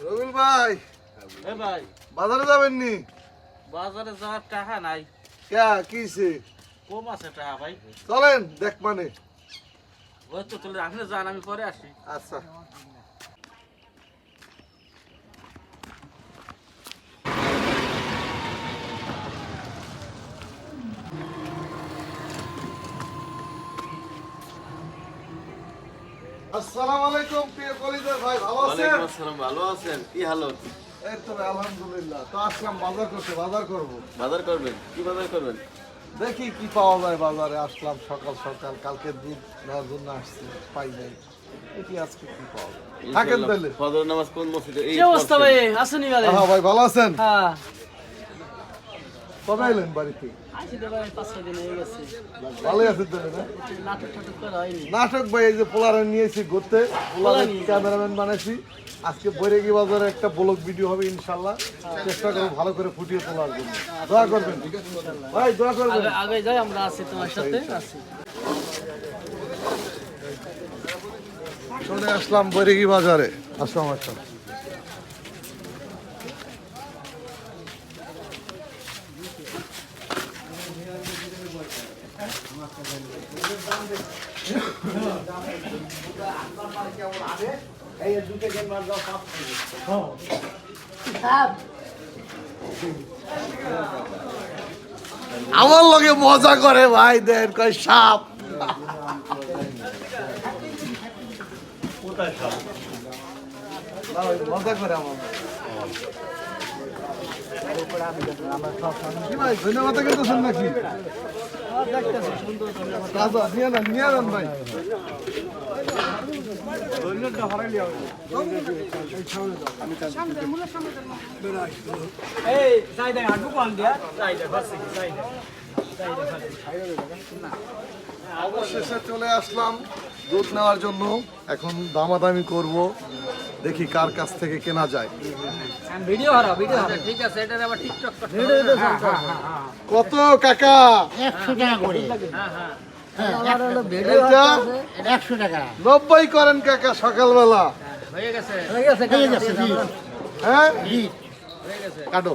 রবিল ভাই, এ ভাই বাজারে যাবেন নি? বাজারে যাওয়ার টাকা নাই। কে কিছে? কম আছে টাকা ভাই। চলেন দেখ মানে। ওই তো চলে আপনি যান, আমি পরে আসি। আচ্ছা। আসসালামু আলাইকুম প্রিয় কলিজার ভাই, ভালো আছেন? ওয়ালাইকুম আসসালাম, ভালো আছেন? কি হালত? এই তো ভাই, আলহামদুলিল্লাহ। তো আসলাম বাজার করতে, বাজার করব। বাজার করবেন? কি বাজার করবেন? দেখি কি পাওয়া যায় বাজারে। আসলাম সকাল সকাল, কালকে দুধ নেওয়ার জন্য আসছি, পাই নাই। দেখি আজকে কি পাওয়া যায়। থাকেন ইনশাআল্লাহ। তাহলে। ফজর নামাজ কোন মসজিদে? এই কি অবস্থা ভাই? আসেনি ভাই? হ্যাঁ ভাই, ভালো আছেন? হ্যাঁ। কবে এলেন বাড়িতে? আইছি তো ভাই 5-6 দিন হয়ে গেছে। ভালোই আছেন তাহলে না? নাটক টাটক করা হয়নি। নাটক ভাই, এই যে পোলারে নিয়েছি ঘুরতে, পোলারে নিয়ে ক্যামেরাম্যান বানাইছি। আজকে বৈরাগী বাজারে একটা ব্লগ ভিডিও হবে ইনশাল্লাহ। চেষ্টা করবো ভালো করে ফুটিয়ে তোলার জন্য। দোয়া করবেন ভাই, দোয়া করবেন। আগে আগে যাই, আমরা আছি তোমার সাথে আছি। চলে আসলাম বৈরাগী বাজারে। আসলাম আসলাম। আমার লগে মজা করে ভাই, দেন কয় সাপ। মজা করে আমার কি ভাই, ধন্যবাদ কিন্তু নাকি? তাজা নিয়ে নেন, নিয়ে নেন ভাই। এই যাই দেখ আডু কোন দিয়া যাই দেখ বাসে যাই দেখ। অবশেষে চলে আসলাম দুধ নেওয়ার জন্য। এখন দামাদামি করব, দেখি কার কাছ থেকে কেনা যায়। ভিডিও হারা ভিডিও হারা। ঠিক আছে, এটা আবার টিকটক করতে ভিডিও তো কত কাকা? 100 টাকা করে। এইটা 100 টাকা 90 করেন কাকা সকালবেলা। হয়ে গেছে। হয়ে গেছে জি। হ্যাঁ জি কাটো।